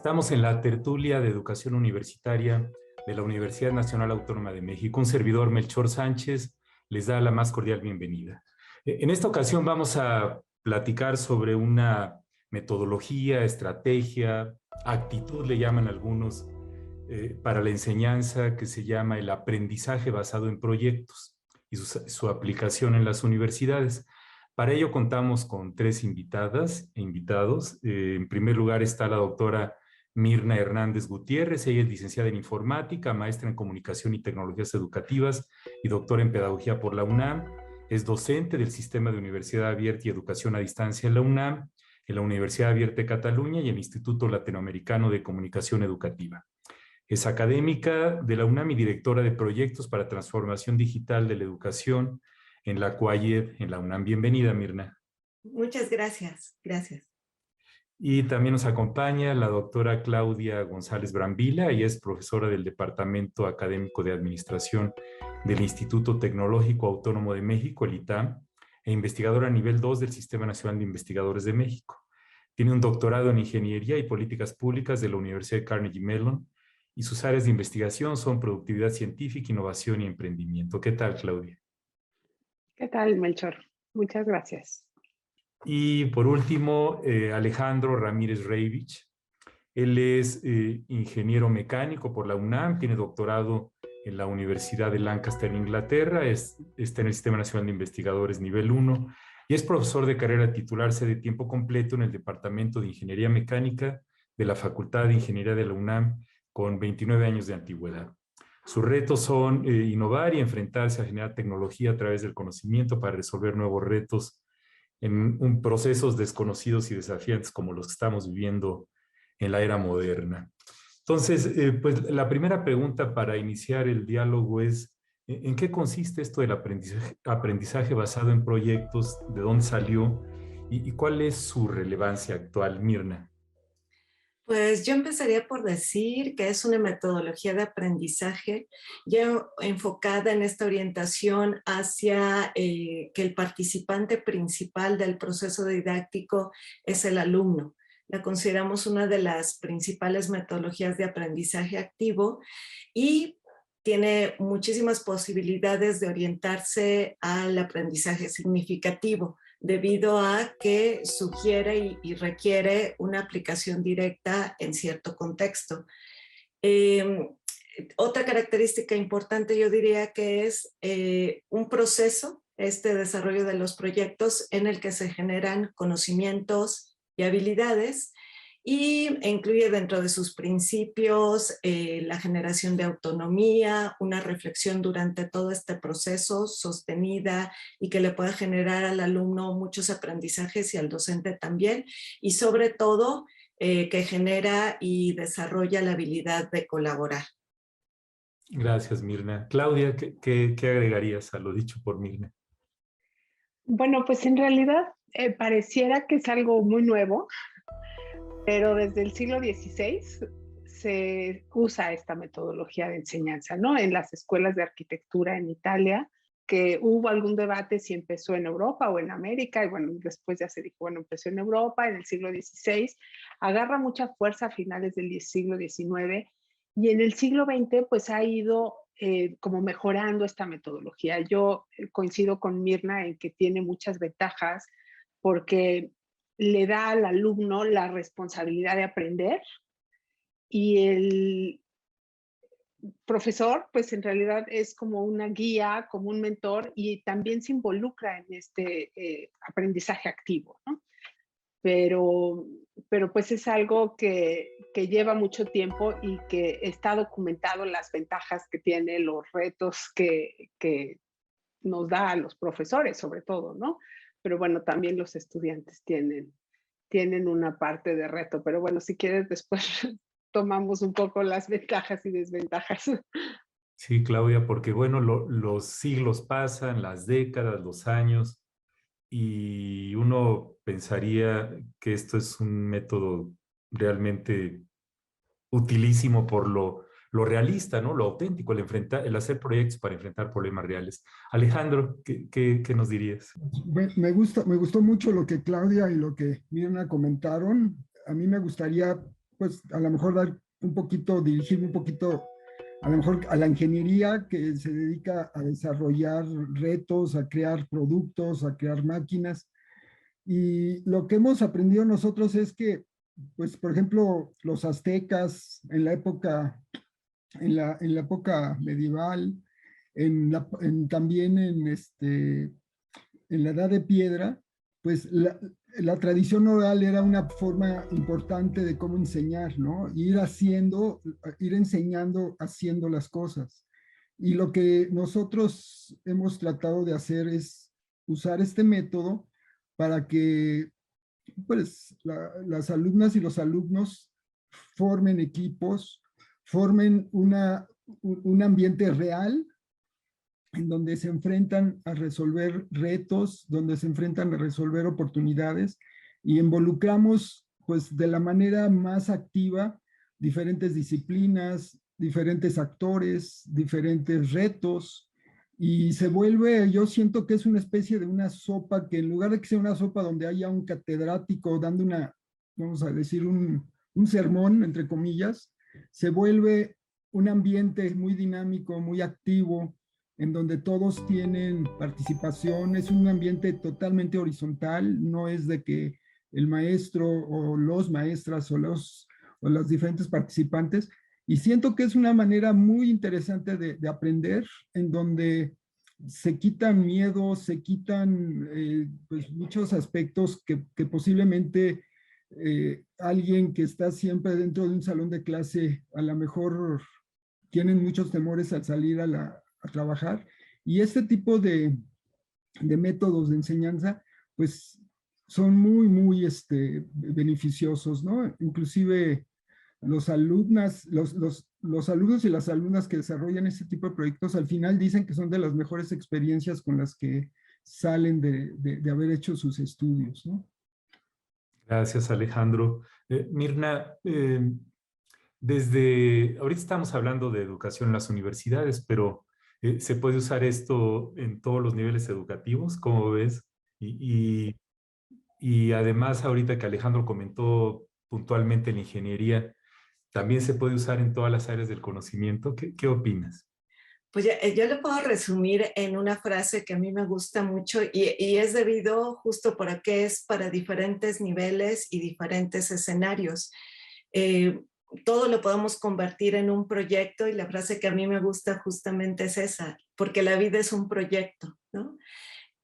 Estamos en la tertulia de educación universitaria de la Universidad Nacional Autónoma de México. Un servidor, Melchor Sánchez, les da la más cordial bienvenida. En esta ocasión vamos a platicar sobre una metodología, estrategia, actitud, le llaman algunos, para la enseñanza que se llama el aprendizaje basado en proyectos y su aplicación en las universidades. Para ello contamos con tres invitadas e invitados. En primer lugar está la doctora Mirna Hernández Gutiérrez. Ella es licenciada en informática, maestra en comunicación y tecnologías educativas y doctora en pedagogía por la UNAM. Es docente del Sistema de Universidad Abierta y Educación a Distancia en la UNAM, en la Universidad Abierta de Cataluña y el Instituto Latinoamericano de Comunicación Educativa. Es académica de la UNAM y directora de proyectos para transformación digital de la educación en la CUAYED, en la UNAM. Bienvenida, Mirna. Muchas gracias. Gracias. Y también nos acompaña la doctora Claudia González Brambila. Ella es profesora del Departamento Académico de Administración del Instituto Tecnológico Autónomo de México, el ITAM, e investigadora a nivel 2 del Sistema Nacional de Investigadores de México. Tiene un doctorado en Ingeniería y Políticas Públicas de la Universidad de Carnegie Mellon, y sus áreas de investigación son productividad científica, innovación y emprendimiento. ¿Qué tal, Claudia? ¿Qué tal, Melchor? Muchas gracias. Y por último, Alejandro Ramírez Reivich. Él es ingeniero mecánico por la UNAM, tiene doctorado en la Universidad de Lancaster, Inglaterra, está en el Sistema Nacional de Investigadores nivel 1 y es profesor de carrera titular de tiempo completo en el Departamento de Ingeniería Mecánica de la Facultad de Ingeniería de la UNAM, con 29 años de antigüedad. Sus retos son innovar y enfrentarse a generar tecnología a través del conocimiento para resolver nuevos retos en procesos desconocidos y desafiantes como los que estamos viviendo en la era moderna. Entonces, pues la primera pregunta para iniciar el diálogo es, ¿en qué consiste esto del aprendizaje basado en proyectos? ¿De dónde salió? ¿Y cuál es su relevancia actual, Mirna? Pues yo empezaría por decir que es una metodología de aprendizaje ya enfocada en esta orientación hacia que el participante principal del proceso didáctico es el alumno. La consideramos una de las principales metodologías de aprendizaje activo y tiene muchísimas posibilidades de orientarse al aprendizaje significativo, debido a que sugiere y requiere una aplicación directa en cierto contexto. Otra característica importante yo diría que es un proceso, este desarrollo de los proyectos en el que se generan conocimientos y habilidades y incluye dentro de sus principios la generación de autonomía, una reflexión durante todo este proceso sostenida y que le pueda generar al alumno muchos aprendizajes y al docente también, y sobre todo que genera y desarrolla la habilidad de colaborar. Gracias, Mirna. Claudia, ¿qué agregarías a lo dicho por Mirna? Bueno, pues en realidad pareciera que es algo muy nuevo, pero desde el siglo XVI se usa esta metodología de enseñanza, ¿no? En las escuelas de arquitectura en Italia, que hubo algún debate si empezó en Europa o en América, y bueno, después ya se dijo, bueno, empezó en Europa en el siglo XVI, agarra mucha fuerza a finales del siglo XIX, y en el siglo XX pues ha ido como mejorando esta metodología. Yo coincido con Mirna en que tiene muchas ventajas porque le da al alumno la responsabilidad de aprender y el profesor, pues en realidad es como una guía, como un mentor y también se involucra en este aprendizaje activo, ¿no? Pero pues es algo que lleva mucho tiempo y que está documentado las ventajas que tiene, los retos que nos da a los profesores sobre todo, ¿no? Pero bueno, también los estudiantes tienen una parte de reto, pero bueno, si quieres después tomamos un poco las ventajas y desventajas. Sí, Claudia, porque bueno, los siglos pasan, las décadas, los años, y uno pensaría que esto es un método realmente utilísimo por lo realista, ¿no? Lo auténtico, el hacer proyectos para enfrentar problemas reales. Alejandro, ¿qué nos dirías? Me gustó mucho lo que Claudia y lo que Mirna comentaron. A mí me gustaría pues a lo mejor dar un poquito, dirigirme un poquito a lo mejor a la ingeniería que se dedica a desarrollar retos, a crear productos, a crear máquinas. Y lo que hemos aprendido nosotros es que, pues, por ejemplo, los aztecas en la época, en la época medieval, también en la edad de piedra, pues la tradición oral era una forma importante de cómo enseñar, ¿no? Ir enseñando haciendo las cosas. Y lo que nosotros hemos tratado de hacer es usar este método para que pues las alumnas y los alumnos formen equipos, formen un ambiente real en donde se enfrentan a resolver retos, donde se enfrentan a resolver oportunidades y involucramos pues de la manera más activa diferentes disciplinas, diferentes actores, diferentes retos y se vuelve, yo siento que es una especie de una sopa que en lugar de que sea una sopa donde haya un catedrático dando vamos a decir, un sermón, entre comillas, se vuelve un ambiente muy dinámico, muy activo, en donde todos tienen participación, es un ambiente totalmente horizontal, no es de que el maestro o los maestras o los diferentes participantes, y siento que es una manera muy interesante de aprender, en donde se quitan miedos, se quitan pues muchos aspectos que posiblemente alguien que está siempre dentro de un salón de clase a lo mejor tienen muchos temores al salir a trabajar. Y este tipo de métodos de enseñanza, pues son muy, muy beneficiosos, ¿no? Inclusive los alumnos y las alumnas que desarrollan este tipo de proyectos al final dicen que son de las mejores experiencias con las que salen de haber hecho sus estudios, ¿no? Gracias, Alejandro. Mirna, ahorita estamos hablando de educación en las universidades, pero ¿se puede usar esto en todos los niveles educativos? ¿Cómo ves? Y, y además, ahorita que Alejandro comentó puntualmente la ingeniería, ¿también se puede usar en todas las áreas del conocimiento? ¿Qué opinas? Pues yo le puedo resumir en una frase que a mí me gusta mucho y es debido justo porque es para diferentes niveles y diferentes escenarios. Todo lo podemos convertir en un proyecto y la frase que a mí me gusta justamente es esa, porque la vida es un proyecto, ¿no?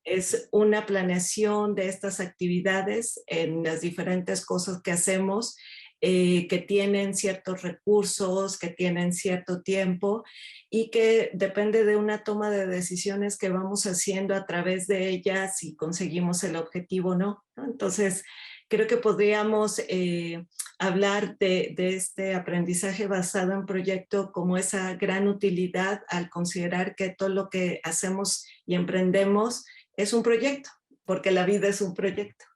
Es una planeación de estas actividades en las diferentes cosas que hacemos, que tienen ciertos recursos, que tienen cierto tiempo y que depende de una toma de decisiones que vamos haciendo a través de ellas si conseguimos el objetivo o no, ¿no? Entonces, creo que podríamos hablar de este aprendizaje basado en proyecto como esa gran utilidad al considerar que todo lo que hacemos y emprendemos es un proyecto, porque la vida es un proyecto.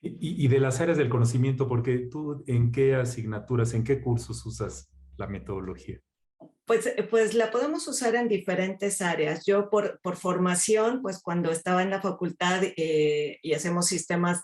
Y de las áreas del conocimiento, porque tú en qué asignaturas, en qué cursos usas la metodología. Pues la podemos usar en diferentes áreas. Yo por formación, pues cuando estaba en la facultad y hacemos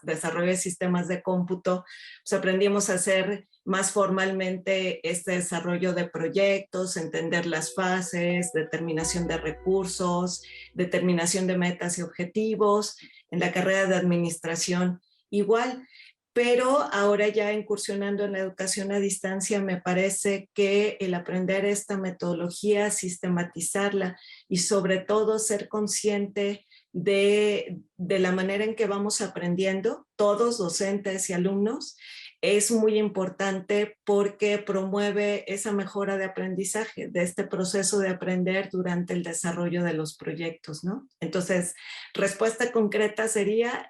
desarrollo de sistemas de cómputo, pues aprendimos a hacer más formalmente este desarrollo de proyectos, entender las fases, determinación de recursos, determinación de metas y objetivos. En la carrera de administración igual. Pero ahora ya incursionando en la educación a distancia, me parece que el aprender esta metodología, sistematizarla y sobre todo ser consciente de la manera en que vamos aprendiendo, todos docentes y alumnos, es muy importante porque promueve esa mejora de aprendizaje, de este proceso de aprender durante el desarrollo de los proyectos, ¿no? Entonces, respuesta concreta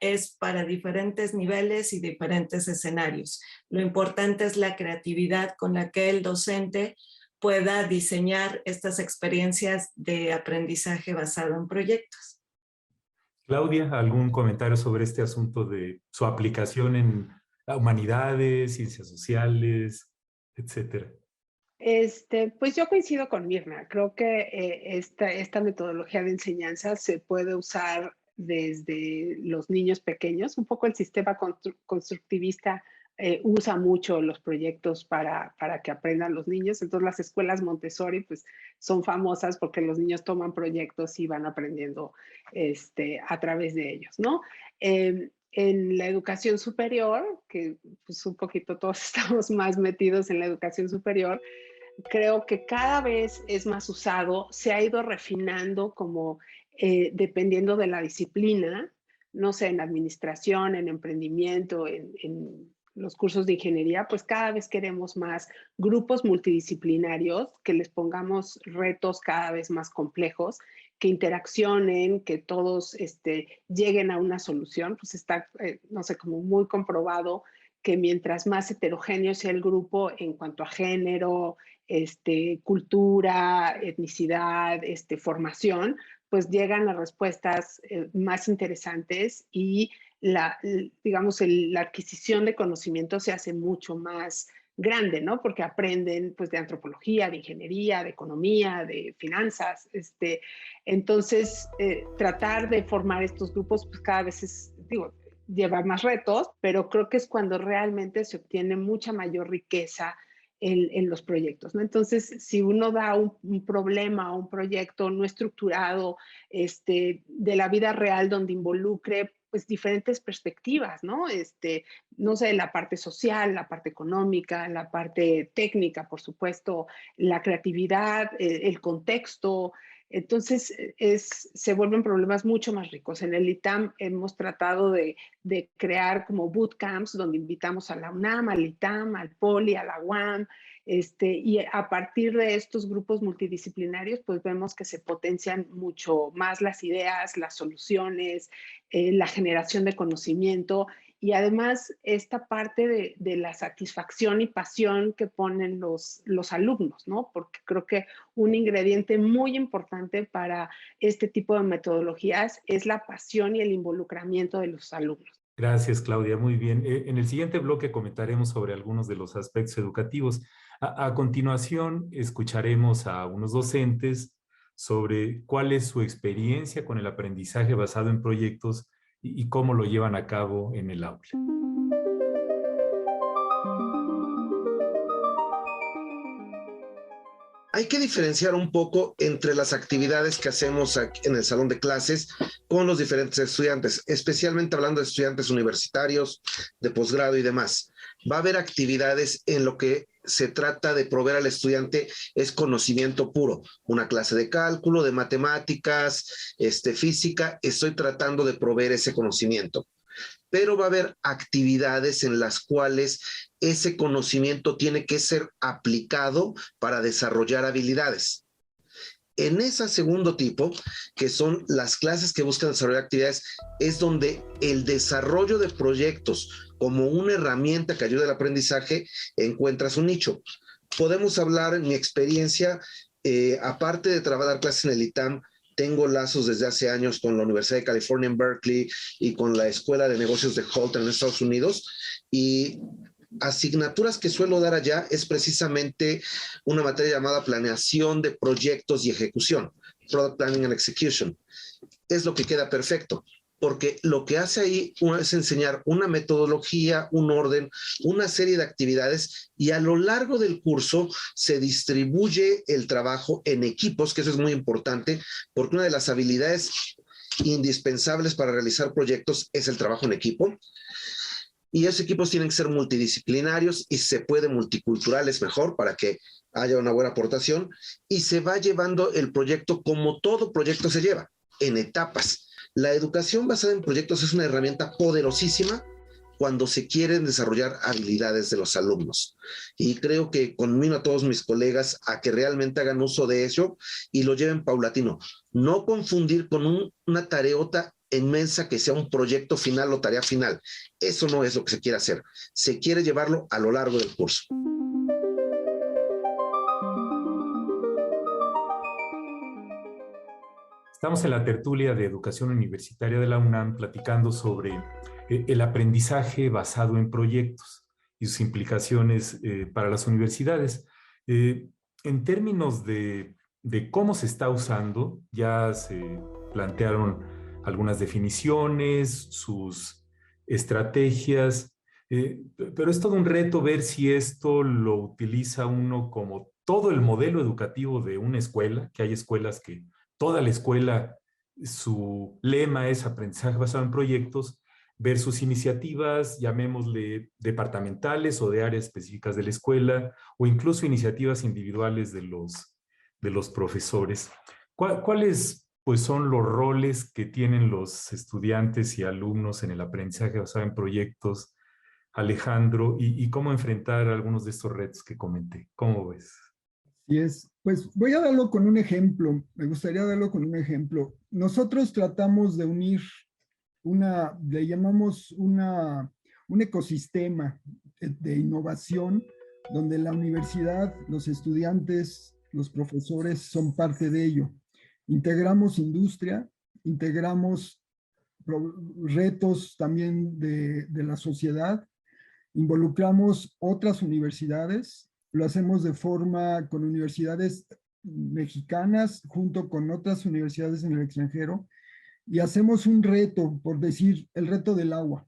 es para diferentes niveles y diferentes escenarios. Lo importante es la creatividad con la que el docente pueda diseñar estas experiencias de aprendizaje basado en proyectos. Claudia, ¿algún comentario sobre este asunto de su aplicación en humanidades, ciencias sociales, etcétera? Pues yo coincido con Mirna. Creo que esta metodología de enseñanza se puede usar desde los niños pequeños. Un poco el sistema constructivista usa mucho los proyectos para que aprendan los niños. Entonces las escuelas Montessori pues son famosas porque los niños toman proyectos y van aprendiendo a través de ellos, ¿no? En la educación superior, que pues un poquito todos estamos más metidos en la educación superior, creo que cada vez es más usado, se ha ido refinando como dependiendo de la disciplina, no sé, en administración, en emprendimiento, en los cursos de ingeniería, pues cada vez queremos más grupos multidisciplinarios, que les pongamos retos cada vez más complejos, que interaccionen, que todos lleguen a una solución, pues está, no sé, como muy comprobado que mientras más heterogéneo sea el grupo en cuanto a género, cultura, etnicidad, formación, pues llegan a respuestas más interesantes y digamos, la adquisición de conocimiento se hace mucho más grande, ¿no? Porque aprenden pues de antropología, de ingeniería, de economía, de finanzas. Entonces, tratar de formar estos grupos pues cada vez es, digo, lleva más retos, pero creo que es cuando realmente se obtiene mucha mayor riqueza en los proyectos, ¿no? Entonces, si uno da un problema o un proyecto no estructurado de la vida real donde involucre pues diferentes perspectivas, ¿no? No sé, la parte social, la parte económica, la parte técnica, por supuesto, la creatividad, el contexto. Entonces, se vuelven problemas mucho más ricos. En el ITAM hemos tratado de crear como bootcamps donde invitamos a la UNAM, al ITAM, al POLI, a la UAM, y a partir de estos grupos multidisciplinarios, pues vemos que se potencian mucho más las ideas, las soluciones, la generación de conocimiento y además esta parte de la satisfacción y pasión que ponen los alumnos, ¿no? Porque creo que un ingrediente muy importante para este tipo de metodologías es la pasión y el involucramiento de los alumnos. Gracias, Claudia. Muy bien. En el siguiente bloque comentaremos sobre algunos de los aspectos educativos. A continuación, escucharemos a unos docentes sobre cuál es su experiencia con el aprendizaje basado en proyectos y cómo lo llevan a cabo en el aula. Hay que diferenciar un poco entre las actividades que hacemos en el salón de clases con los diferentes estudiantes, especialmente hablando de estudiantes universitarios, de posgrado y demás. Va a haber actividades en lo que se trata de proveer al estudiante es conocimiento puro. Una clase de cálculo, de matemáticas, física, estoy tratando de proveer ese conocimiento. Pero va a haber actividades en las cuales ese conocimiento tiene que ser aplicado para desarrollar habilidades. En ese segundo tipo, que son las clases que buscan desarrollar actividades, es donde el desarrollo de proyectos como una herramienta que ayuda al aprendizaje encuentra su nicho. Podemos hablar, en mi experiencia, aparte de dar clases en el ITAM, tengo lazos desde hace años con la Universidad de California en Berkeley y con la Escuela de Negocios de Holton en Estados Unidos, y asignaturas que suelo dar allá es precisamente una materia llamada planeación de proyectos y ejecución, Product Planning and Execution. Es lo que queda perfecto, porque lo que hace ahí es enseñar una metodología, un orden, una serie de actividades, y a lo largo del curso se distribuye el trabajo en equipos, que eso es muy importante, porque una de las habilidades indispensables para realizar proyectos es el trabajo en equipo. Y esos equipos tienen que ser multidisciplinarios y se puede multiculturales mejor para que haya una buena aportación, y se va llevando el proyecto como todo proyecto se lleva, en etapas. La educación basada en proyectos es una herramienta poderosísima cuando se quieren desarrollar habilidades de los alumnos. Y creo que conmino a todos mis colegas a que realmente hagan uso de eso y lo lleven paulatino. No confundir con una tareota inmensa que sea un proyecto final o tarea final. Eso no es lo que se quiere hacer. Se quiere llevarlo a lo largo del curso. Estamos en la tertulia de Educación Universitaria de la UNAM platicando sobre el aprendizaje basado en proyectos y sus implicaciones para las universidades. En términos de cómo se está usando, ya se plantearon algunas definiciones, sus estrategias, Pero es todo un reto ver si esto lo utiliza uno como todo el modelo educativo de una escuela, que hay escuelas que toda la escuela, su lema es aprendizaje basado en proyectos, versus iniciativas, llamémosle departamentales o de áreas específicas de la escuela, o incluso iniciativas individuales de los profesores. ¿Cuáles pues, son los roles que tienen los estudiantes y alumnos en el aprendizaje basado en proyectos, Alejandro, y cómo enfrentar algunos de estos retos que comenté? ¿Cómo ves? Y pues voy a darlo con un ejemplo, me gustaría darlo con un ejemplo. Nosotros tratamos de unir le llamamos un ecosistema de innovación donde la universidad, los estudiantes, los profesores son parte de ello. Integramos industria, integramos retos también de la sociedad, involucramos otras universidades, lo hacemos de forma con universidades mexicanas junto con otras universidades en el extranjero y hacemos un reto, por decir, el reto del agua.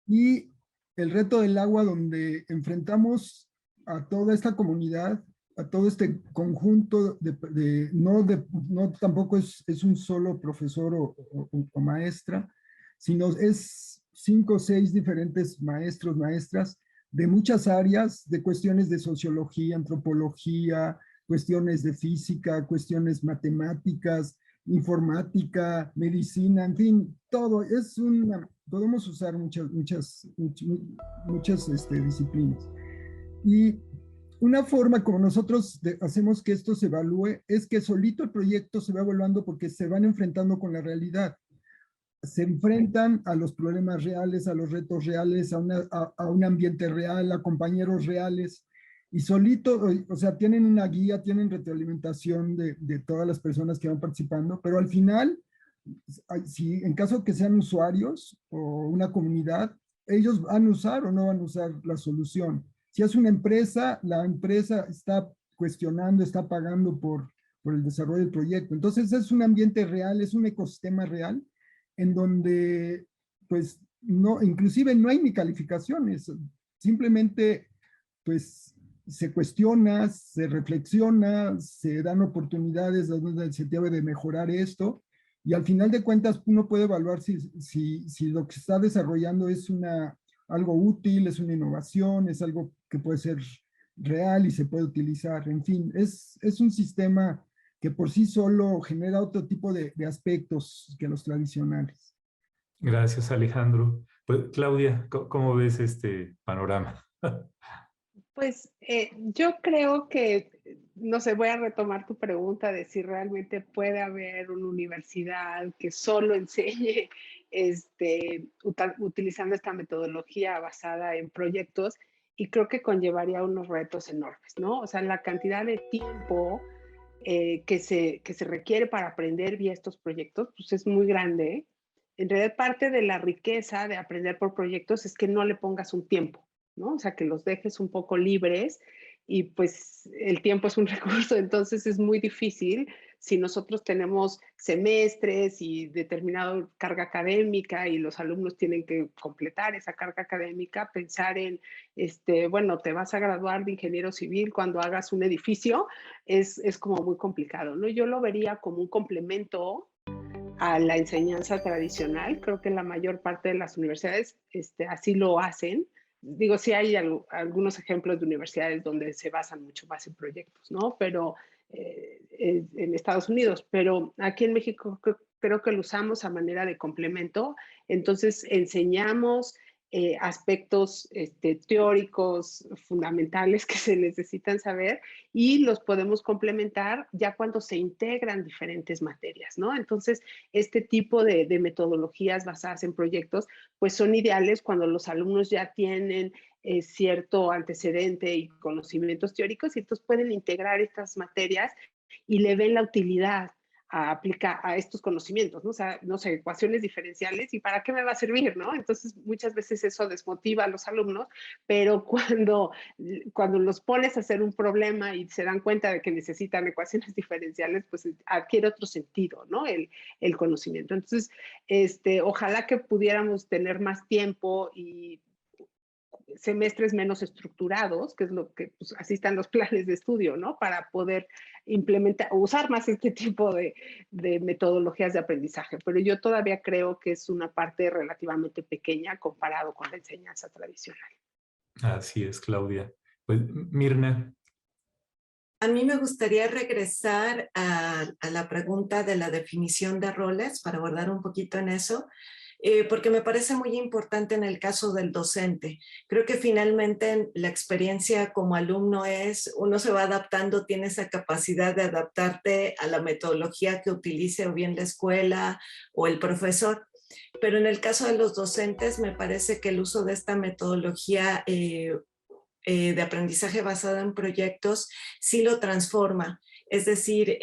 Y el reto del agua donde enfrentamos a toda esta comunidad, a todo este conjunto no tampoco es un solo profesor o maestra, sino es 5 o 6 diferentes maestros, maestras de muchas áreas, de cuestiones de sociología, antropología, cuestiones de física, cuestiones matemáticas, informática, medicina, en fin, todo. Podemos usar muchas disciplinas. Y una forma como nosotros hacemos que esto se evalúe es que solito el proyecto se va evaluando porque se van enfrentando con la realidad. Se enfrentan a los problemas reales, a los retos reales, a un ambiente real, a compañeros reales. Y solito, o sea, tienen una guía, tienen retroalimentación de todas las personas que van participando, pero al final, si en caso que sean usuarios o una comunidad, ellos van a usar o no van a usar la solución. Si es una empresa, la empresa está cuestionando, está pagando por el desarrollo del proyecto. Entonces es un ambiente real, es un ecosistema real en donde, pues, no, inclusive no hay ni calificaciones, simplemente, pues, se cuestiona, se reflexiona, se dan oportunidades donde se debe de mejorar esto, y al final de cuentas uno puede evaluar si lo que se está desarrollando es algo útil, es una innovación, es algo que puede ser real y se puede utilizar. En fin, es un sistema que por sí solo genera otro tipo de aspectos que los tradicionales. Gracias, Alejandro. Pues, Claudia, ¿cómo ves este panorama? Pues yo creo que, no sé, voy a retomar tu pregunta de si realmente puede haber una universidad que solo enseñe utilizando esta metodología basada en proyectos, y creo que conllevaría unos retos enormes, ¿no? O sea, la cantidad de tiempo que se requiere para aprender vía estos proyectos, pues es muy grande. En realidad, parte de la riqueza de aprender por proyectos es que no le pongas un tiempo, ¿no? O sea, que los dejes un poco libres, y pues el tiempo es un recurso, entonces es muy difícil si nosotros tenemos semestres y determinada carga académica y los alumnos tienen que completar esa carga académica, pensar en, bueno, te vas a graduar de ingeniero civil cuando hagas un edificio, es como muy complicado, ¿no? Yo lo vería como un complemento a la enseñanza tradicional. Creo que la mayor parte de las universidades así lo hacen. Digo, sí hay algunos ejemplos de universidades donde se basan mucho más en proyectos, ¿no? Pero en Estados Unidos, pero aquí en México creo que lo usamos a manera de complemento. Entonces enseñamos aspectos teóricos fundamentales que se necesitan saber, y los podemos complementar ya cuando se integran diferentes materias, ¿no? Entonces, este tipo de metodologías basadas en proyectos, pues son ideales cuando los alumnos ya tienen cierto antecedente y conocimientos teóricos, y entonces pueden integrar estas materias y le ven la utilidad a aplicar a estos conocimientos, ¿no? O sea, no sé, ecuaciones diferenciales, ¿y para qué me va a servir, no? Entonces, muchas veces eso desmotiva a los alumnos, pero cuando los pones a hacer un problema y se dan cuenta de que necesitan ecuaciones diferenciales, pues adquiere otro sentido, ¿no? El conocimiento. Entonces, ojalá que pudiéramos tener más tiempo y semestres menos estructurados, que es lo que, pues, así están los planes de estudio, ¿no? Para poder implementar, usar más este tipo de metodologías de aprendizaje. Pero yo todavía creo que es una parte relativamente pequeña comparado con la enseñanza tradicional. Así es, Claudia. Pues, Mirna. A mí me gustaría regresar a la pregunta de la definición de roles para abordar un poquito en eso, porque me parece muy importante en el caso del docente. Creo que finalmente la experiencia como alumno es, uno se va adaptando, tiene esa capacidad de adaptarte a la metodología que utilice o bien la escuela o el profesor. Pero en el caso de los docentes me parece que el uso de esta metodología de aprendizaje basado en proyectos sí lo transforma. Es decir,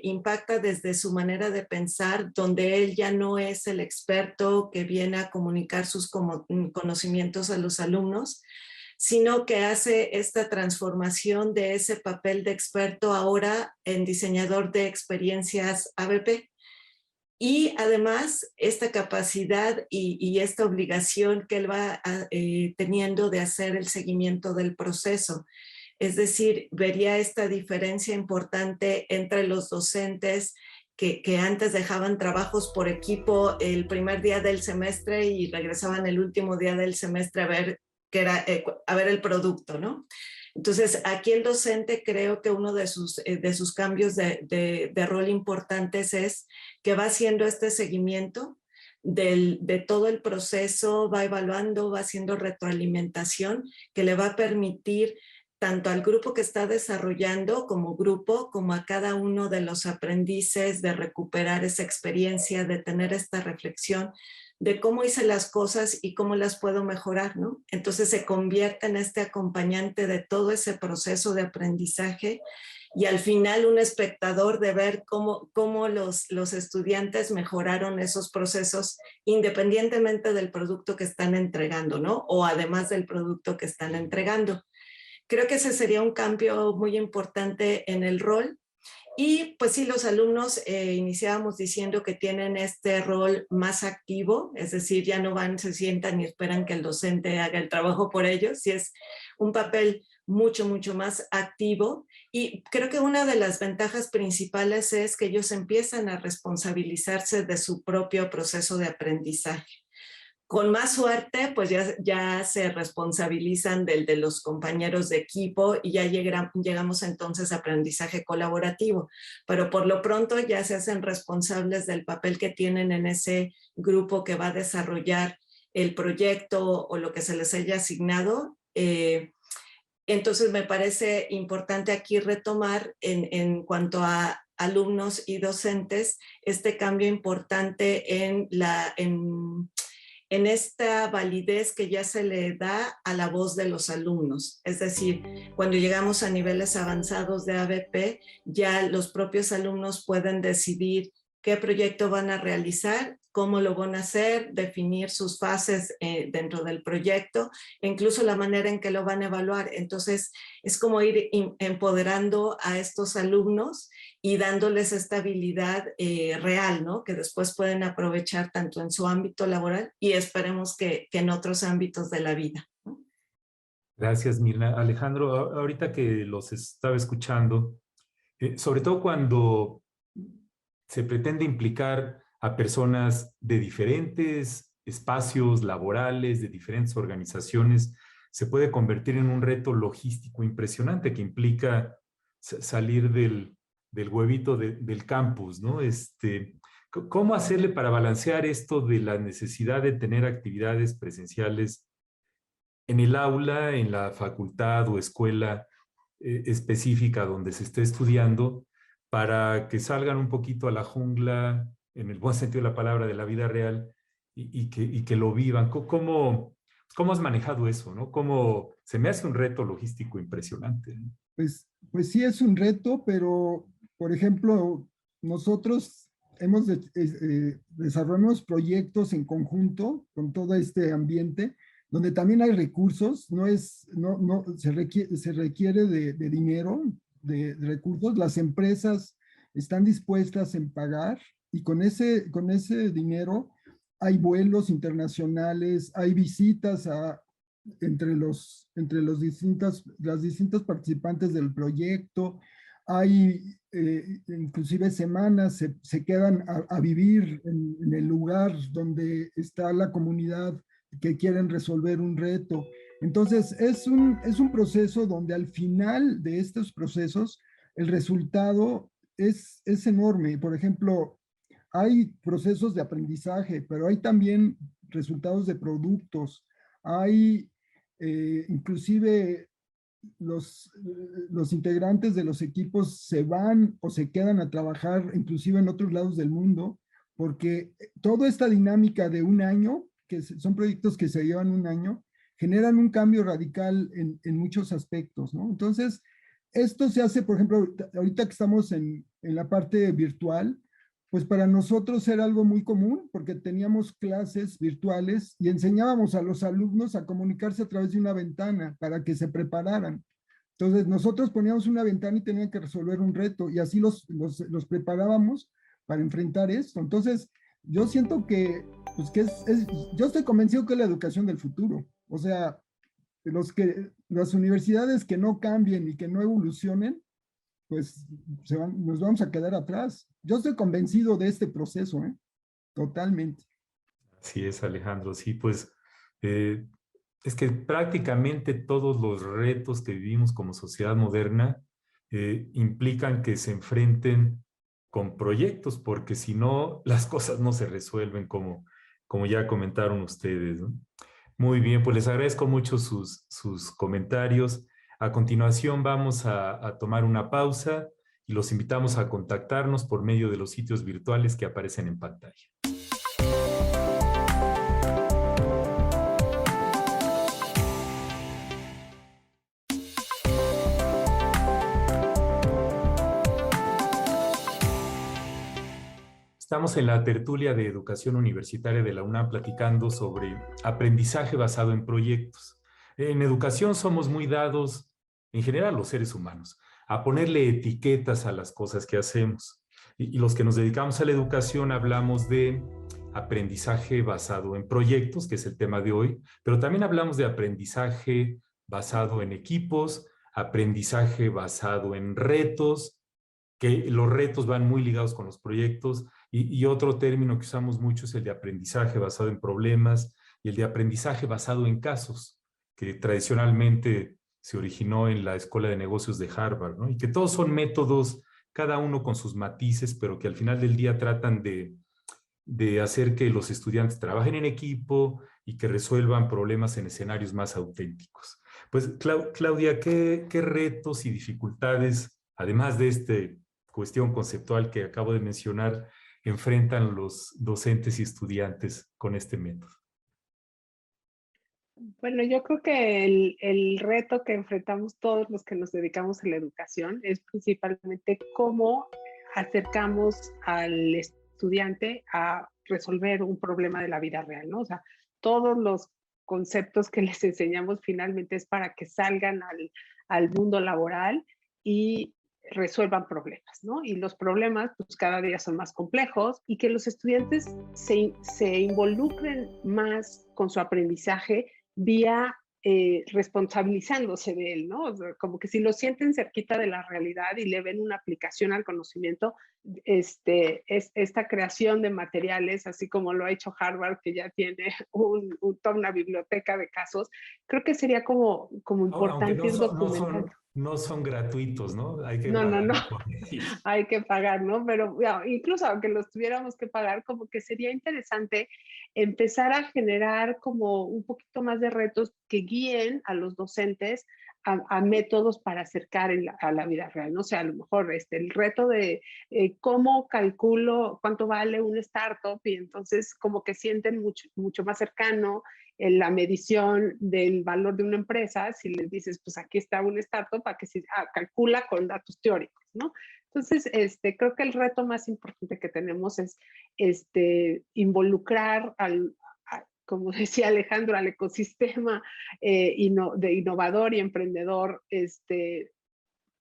impacta desde su manera de pensar, donde él ya no es el experto que viene a comunicar sus conocimientos a los alumnos, sino que hace esta transformación de ese papel de experto ahora en diseñador de experiencias ABP. Y además esta capacidad y esta obligación que él va teniendo de hacer el seguimiento del proceso. Es decir, vería esta diferencia importante entre los docentes que antes dejaban trabajos por equipo el primer día del semestre y regresaban el último día del semestre a ver, a ver el producto, ¿no? Entonces, aquí el docente creo que uno de sus cambios de rol importantes es que va haciendo este seguimiento de todo el proceso, va evaluando, va haciendo retroalimentación que le va a permitir tanto al grupo que está desarrollando como grupo, como a cada uno de los aprendices de recuperar esa experiencia, de tener esta reflexión de cómo hice las cosas y cómo las puedo mejorar, ¿no? Entonces se convierte en este acompañante de todo ese proceso de aprendizaje y al final un espectador de ver cómo los estudiantes mejoraron esos procesos independientemente del producto que están entregando, ¿no? O además del producto que están entregando. Creo que ese sería un cambio muy importante en el rol. Y pues sí, los alumnos iniciábamos diciendo que tienen este rol más activo, es decir, ya no van, se sientan y esperan que el docente haga el trabajo por ellos, sí es un papel mucho, mucho más activo. Y creo que una de las ventajas principales es que ellos empiezan a responsabilizarse de su propio proceso de aprendizaje. Con más suerte, pues ya se responsabilizan del de los compañeros de equipo y ya llegamos entonces a aprendizaje colaborativo. Pero por lo pronto ya se hacen responsables del papel que tienen en ese grupo que va a desarrollar el proyecto o lo que se les haya asignado. Entonces me parece importante aquí retomar en cuanto a alumnos y docentes este cambio importante en esta validez que ya se le da a la voz de los alumnos. Es decir, cuando llegamos a niveles avanzados de ABP, ya los propios alumnos pueden decidir qué proyecto van a realizar, cómo lo van a hacer, definir sus fases dentro del proyecto, e incluso la manera en que lo van a evaluar. Entonces, es como ir empoderando a estos alumnos y dándoles esta habilidad real, ¿no? Que después pueden aprovechar tanto en su ámbito laboral y esperemos que en otros ámbitos de la vida, ¿no? Gracias, Mirna. Alejandro, ahorita que los estaba escuchando, sobre todo cuando se pretende implicar a personas de diferentes espacios laborales, de diferentes organizaciones, se puede convertir en un reto logístico impresionante que implica salir del huevito del campus, ¿no? ¿Cómo hacerle para balancear esto de la necesidad de tener actividades presenciales en el aula, en la facultad o escuela específica donde se esté estudiando, para que salgan un poquito a la jungla, en el buen sentido de la palabra, de la vida real y que lo vivan? ¿Cómo has manejado eso, ¿no? Se me hace un reto logístico impresionante, ¿no? Pues sí es un reto, pero por ejemplo, nosotros desarrollamos proyectos en conjunto con todo este ambiente, donde también hay recursos, se requiere de dinero, de recursos. Las empresas están dispuestas en pagar y con ese dinero hay vuelos internacionales, hay visitas a entre las distintas participantes del proyecto. Hay inclusive semanas, se quedan a vivir en el lugar donde está la comunidad que quieren resolver un reto. Entonces, es un proceso donde al final de estos procesos, el resultado es enorme. Por ejemplo, hay procesos de aprendizaje, pero hay también resultados de productos. Hay inclusive los integrantes de los equipos se van o se quedan a trabajar inclusive en otros lados del mundo, porque toda esta dinámica de un año, que son proyectos que se llevan un año, generan un cambio radical en muchos aspectos, ¿no? Entonces, esto se hace, por ejemplo, ahorita que estamos en la parte virtual, pues para nosotros era algo muy común porque teníamos clases virtuales y enseñábamos a los alumnos a comunicarse a través de una ventana para que se prepararan. Entonces nosotros poníamos una ventana y tenían que resolver un reto y así los preparábamos para enfrentar esto. Entonces yo siento que, pues yo estoy convencido que es la educación del futuro. O sea, las universidades que no cambien y que no evolucionen, pues nos vamos a quedar atrás. Yo estoy convencido de este proceso, totalmente. Así es, Alejandro. Sí, pues es que prácticamente todos los retos que vivimos como sociedad moderna implican que se enfrenten con proyectos, porque si no, las cosas no se resuelven como ya comentaron ustedes, ¿no? Muy bien, pues les agradezco mucho sus comentarios. A continuación vamos a tomar una pausa y los invitamos a contactarnos por medio de los sitios virtuales que aparecen en pantalla. Estamos en la tertulia de educación universitaria de la UNAM platicando sobre aprendizaje basado en proyectos. En educación somos muy dados, en general los seres humanos, a ponerle etiquetas a las cosas que hacemos. Y los que nos dedicamos a la educación hablamos de aprendizaje basado en proyectos, que es el tema de hoy, pero también hablamos de aprendizaje basado en equipos, aprendizaje basado en retos, que los retos van muy ligados con los proyectos, y otro término que usamos mucho es el de aprendizaje basado en problemas y el de aprendizaje basado en casos, que tradicionalmente se originó en la Escuela de Negocios de Harvard, ¿no? Y que todos son métodos, cada uno con sus matices, pero que al final del día tratan de hacer que los estudiantes trabajen en equipo y que resuelvan problemas en escenarios más auténticos. Pues, Claudia, ¿qué retos y dificultades, además de esta cuestión conceptual que acabo de mencionar, enfrentan los docentes y estudiantes con este método? Bueno, yo creo que el reto que enfrentamos todos los que nos dedicamos a la educación es principalmente cómo acercamos al estudiante a resolver un problema de la vida real, ¿no? O sea, todos los conceptos que les enseñamos finalmente es para que salgan al mundo laboral y resuelvan problemas, ¿no? Y los problemas, pues cada día son más complejos y que los estudiantes se involucren más con su aprendizaje vía responsabilizándose de él, ¿no? O sea, como que si lo sienten cerquita de la realidad y le ven una aplicación al conocimiento, es esta creación de materiales, así como lo ha hecho Harvard, que ya tiene toda una biblioteca de casos, creo que sería como importante ir documentando. No son gratuitos, ¿no? Hay que No, pagar por ellos. hay que pagar, ¿no? Pero incluso aunque los tuviéramos que pagar, como que sería interesante empezar a generar como un poquito más de retos que guíen a los docentes a métodos para acercar a la vida real, ¿no? O sea, a lo mejor el reto de cómo calculo cuánto vale un startup y entonces como que sienten mucho más cercano la medición del valor de una empresa, si les dices, pues aquí está un startup, para que se calcula con datos teóricos, ¿no? Entonces, creo que el reto más importante que tenemos es involucrar como decía Alejandro, al ecosistema de innovador y emprendedor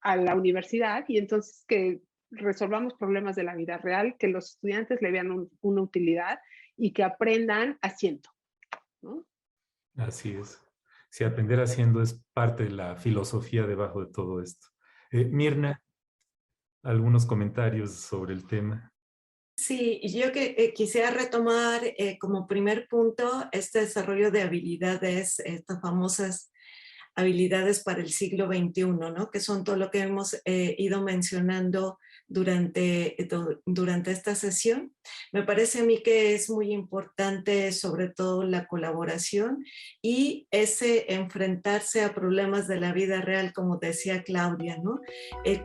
a la universidad y entonces que resolvamos problemas de la vida real, que los estudiantes le vean una utilidad y que aprendan haciendo, ¿no? Así es. si aprender haciendo es parte de la filosofía debajo de todo esto. Mirna, algunos comentarios sobre el tema. Sí, yo quisiera retomar como primer punto este desarrollo de habilidades, estas famosas habilidades para el siglo XXI, ¿no? Que son todo lo que hemos ido mencionando durante esta sesión. Me parece a mí que es muy importante sobre todo la colaboración y ese enfrentarse a problemas de la vida real, como decía Claudia, ¿no?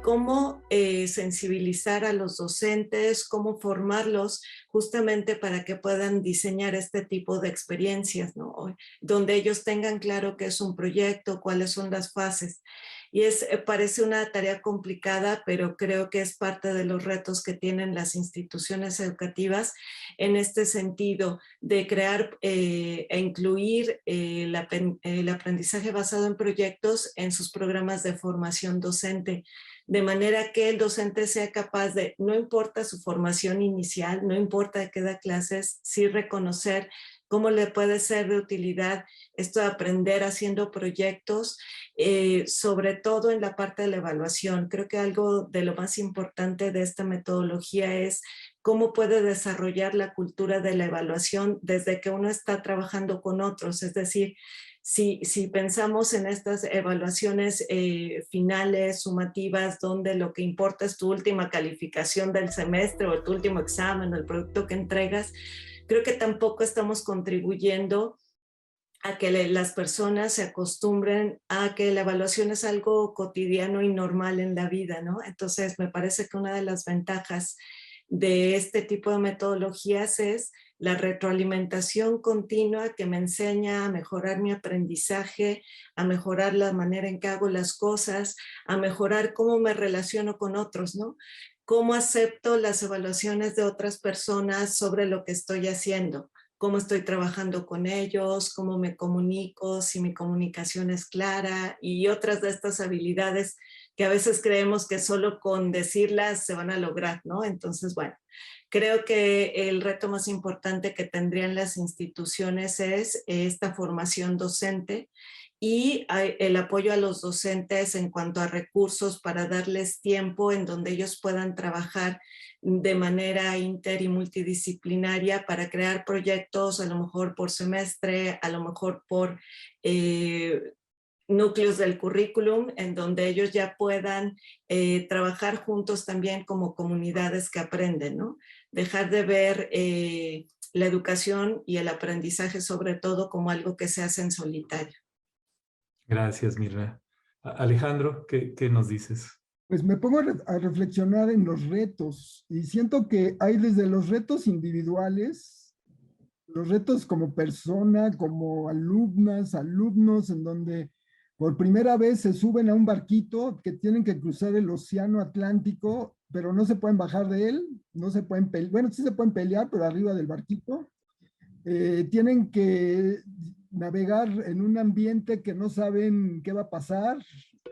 Cómo sensibilizar a los docentes, cómo formarlos justamente para que puedan diseñar este tipo de experiencias, ¿no? Donde ellos tengan claro qué es un proyecto, cuáles son las fases. Y parece una tarea complicada, pero creo que es parte de los retos que tienen las instituciones educativas en este sentido de crear e incluir el aprendizaje basado en proyectos en sus programas de formación docente, de manera que el docente sea capaz de, no importa su formación inicial, no importa de qué da clases, sí reconocer cómo le puede ser de utilidad esto de aprender haciendo proyectos, sobre todo en la parte de la evaluación. Creo que algo de lo más importante de esta metodología es cómo puede desarrollar la cultura de la evaluación desde que uno está trabajando con otros. Es decir, si pensamos en estas evaluaciones finales, sumativas, donde lo que importa es tu última calificación del semestre o tu último examen o el producto que entregas, creo que tampoco estamos contribuyendo a que las personas se acostumbren a que la evaluación es algo cotidiano y normal en la vida, ¿no? Entonces, me parece que una de las ventajas de este tipo de metodologías es la retroalimentación continua que me enseña a mejorar mi aprendizaje, a mejorar la manera en que hago las cosas, a mejorar cómo me relaciono con otros, ¿no? Cómo acepto las evaluaciones de otras personas sobre lo que estoy haciendo, cómo estoy trabajando con ellos, cómo me comunico, si mi comunicación es clara y otras de estas habilidades que a veces creemos que solo con decirlas se van a lograr, ¿no? Entonces, bueno, creo que el reto más importante que tendrían las instituciones es esta formación docente y el apoyo a los docentes en cuanto a recursos para darles tiempo en donde ellos puedan trabajar de manera inter y multidisciplinaria para crear proyectos a lo mejor por semestre, a lo mejor por núcleos del currículum, en donde ellos ya puedan trabajar juntos también como comunidades que aprenden, ¿no? Dejar de ver la educación y el aprendizaje sobre todo como algo que se hace en solitario. Gracias, Mirna. Alejandro, ¿qué nos dices? Pues me pongo a reflexionar en los retos y siento que hay desde los retos individuales, los retos como persona, como alumnas, alumnos, en donde por primera vez se suben a un barquito que tienen que cruzar el océano Atlántico, pero no se pueden bajar de él, no se pueden pelear, bueno, sí se pueden pelear, pero arriba del barquito. Tienen que navegar en un ambiente que no saben qué va a pasar,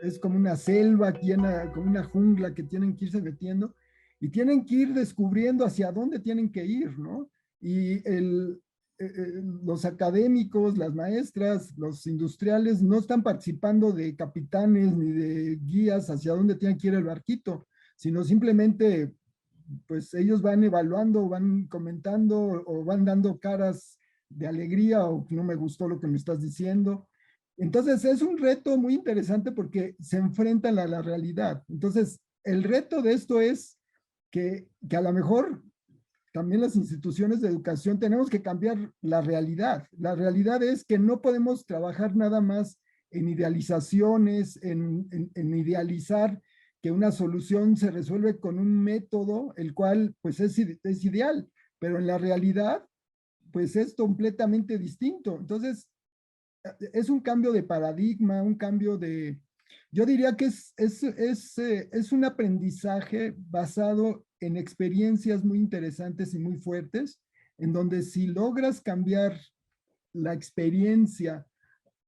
es como una selva llena, como una jungla que tienen que irse metiendo y tienen que ir descubriendo hacia dónde tienen que ir, ¿no? Y los académicos, las maestras, los industriales no están participando de capitanes ni de guías hacia dónde tienen que ir el barquito, sino simplemente pues ellos van evaluando, van comentando o van dando caras de alegría o no me gustó lo que me estás diciendo. Entonces es un reto muy interesante porque se enfrentan a la realidad. Entonces el reto de esto es que a lo mejor también las instituciones de educación tenemos que cambiar la realidad. La realidad es que no podemos trabajar nada más en idealizaciones, en idealizar que una solución se resuelve con un método, el cual pues es ideal, pero en la realidad pues es completamente distinto. Entonces, es un cambio de paradigma, un cambio de... Yo diría que es un aprendizaje basado en experiencias muy interesantes y muy fuertes, en donde si logras cambiar la experiencia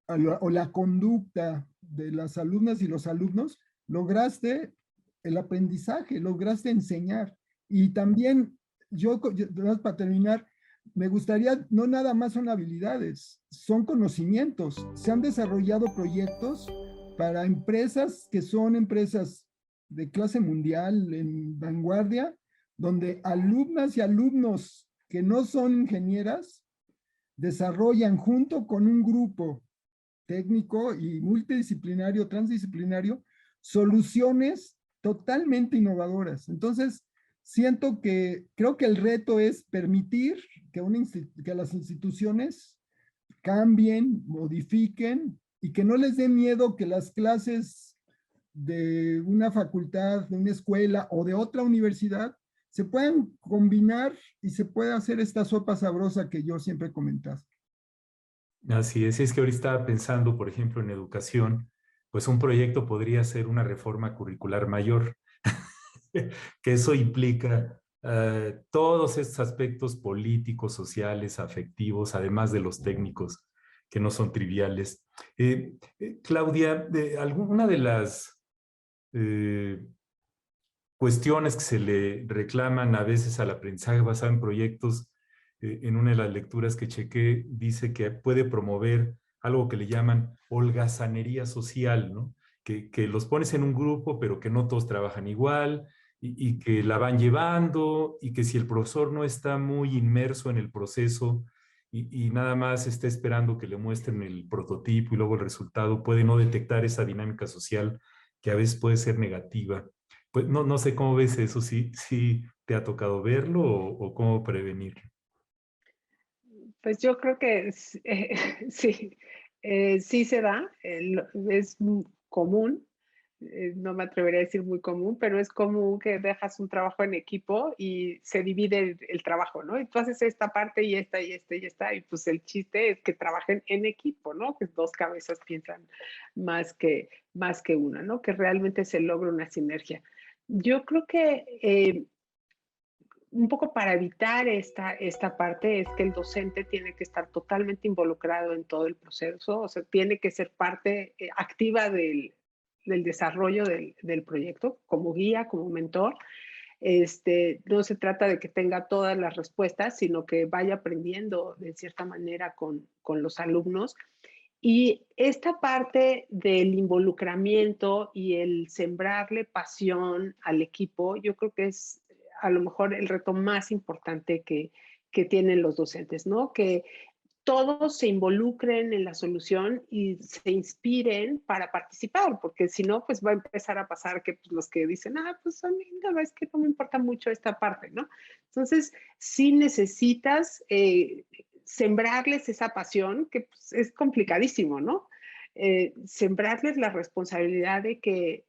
o la conducta de las alumnas y los alumnos, lograste el aprendizaje, lograste enseñar. Y también, para terminar, me gustaría, no nada más son habilidades, son conocimientos. Se han desarrollado proyectos para empresas que son empresas de clase mundial en vanguardia, donde alumnas y alumnos que no son ingenieras desarrollan junto con un grupo técnico y multidisciplinario, transdisciplinario, soluciones totalmente innovadoras. Entonces, creo que el reto es permitir que las instituciones cambien, modifiquen y que no les dé miedo que las clases de una facultad, de una escuela o de otra universidad se puedan combinar y se pueda hacer esta sopa sabrosa que yo siempre he comentado. Así es que ahorita estaba pensando, por ejemplo, en educación, pues un proyecto podría ser una reforma curricular mayor, que eso implica todos estos aspectos políticos, sociales, afectivos, además de los técnicos, que no son triviales. Claudia, alguna de las cuestiones que se le reclaman a veces al aprendizaje basado en proyectos, en una de las lecturas que chequé, dice que puede promover algo que le llaman holgazanería social, ¿no? Que los pones en un grupo, pero que no todos trabajan igual, y que la van llevando, y que si el profesor no está muy inmerso en el proceso y nada más está esperando que le muestren el prototipo y luego el resultado, puede no detectar esa dinámica social que a veces puede ser negativa. Pues no sé cómo ves eso, si te ha tocado verlo o cómo prevenirlo. Pues yo creo que sí, sí se da, es común, no me atrevería a decir muy común, pero es común que dejas un trabajo en equipo y se divide el trabajo, ¿no? Y tú haces esta parte y esta y esta y esta, y pues el chiste es que trabajen en equipo, ¿no? Que dos cabezas piensan más que una, ¿no? Que realmente se logra una sinergia. Yo creo que un poco para evitar esta parte es que el docente tiene que estar totalmente involucrado en todo el proceso, o sea, tiene que ser parte activa del desarrollo del proyecto, como guía, como mentor. No se trata de que tenga todas las respuestas, sino que vaya aprendiendo de cierta manera con los alumnos. Y esta parte del involucramiento y el sembrarle pasión al equipo, yo creo que es a lo mejor el reto más importante que tienen los docentes, ¿no? Que todos se involucren en la solución y se inspiren para participar, porque si no, pues va a empezar a pasar que pues, los que dicen, pues a mí la verdad es que no me importa mucho esta parte, ¿no? Entonces, sí necesitas sembrarles esa pasión, que pues, es complicadísimo, ¿no? Sembrarles la responsabilidad de que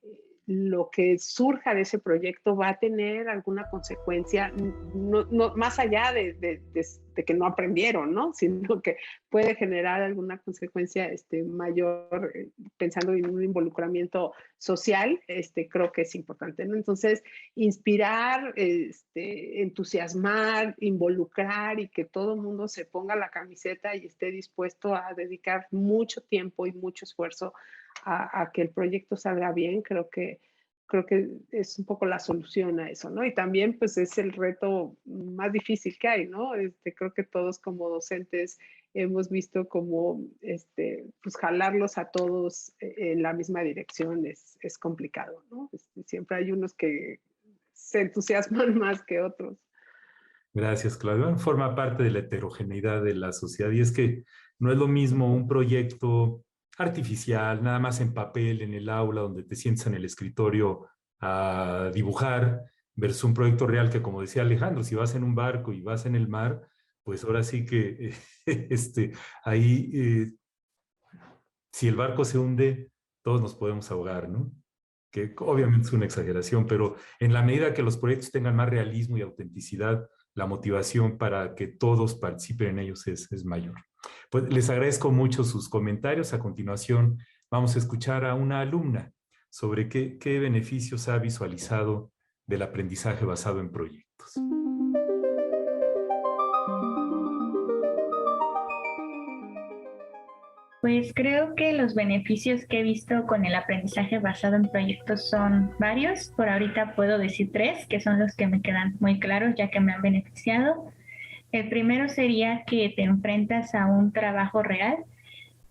lo que surja de ese proyecto va a tener alguna consecuencia, no más allá de que no aprendieron, ¿no? Sino que puede generar alguna consecuencia mayor, pensando en un involucramiento social, creo que es importante, ¿no? Entonces, inspirar, entusiasmar, involucrar y que todo el mundo se ponga la camiseta y esté dispuesto a dedicar mucho tiempo y mucho esfuerzo a que el proyecto salga bien, creo que es un poco la solución a eso, ¿no? Y también, pues, es el reto más difícil que hay, ¿no? Creo que todos como docentes hemos visto como, pues, jalarlos a todos en la misma dirección es complicado, ¿no? Siempre hay unos que se entusiasman más que otros. Gracias, Claudia. Forma parte de la heterogeneidad de la sociedad y es que no es lo mismo un proyecto artificial, nada más en papel, en el aula, donde te sientas en el escritorio a dibujar, versus un proyecto real que, como decía Alejandro, si vas en un barco y vas en el mar, pues ahora sí que ahí, si el barco se hunde, todos nos podemos ahogar, ¿no? Que obviamente es una exageración, pero en la medida que los proyectos tengan más realismo y autenticidad, la motivación para que todos participen en ellos es mayor. Pues les agradezco mucho sus comentarios. A continuación vamos a escuchar a una alumna sobre qué beneficios ha visualizado del aprendizaje basado en proyectos. Pues creo que los beneficios que he visto con el aprendizaje basado en proyectos son varios. Por ahorita puedo decir 3, que son los que me quedan muy claros ya que me han beneficiado. El primero sería que te enfrentas a un trabajo real,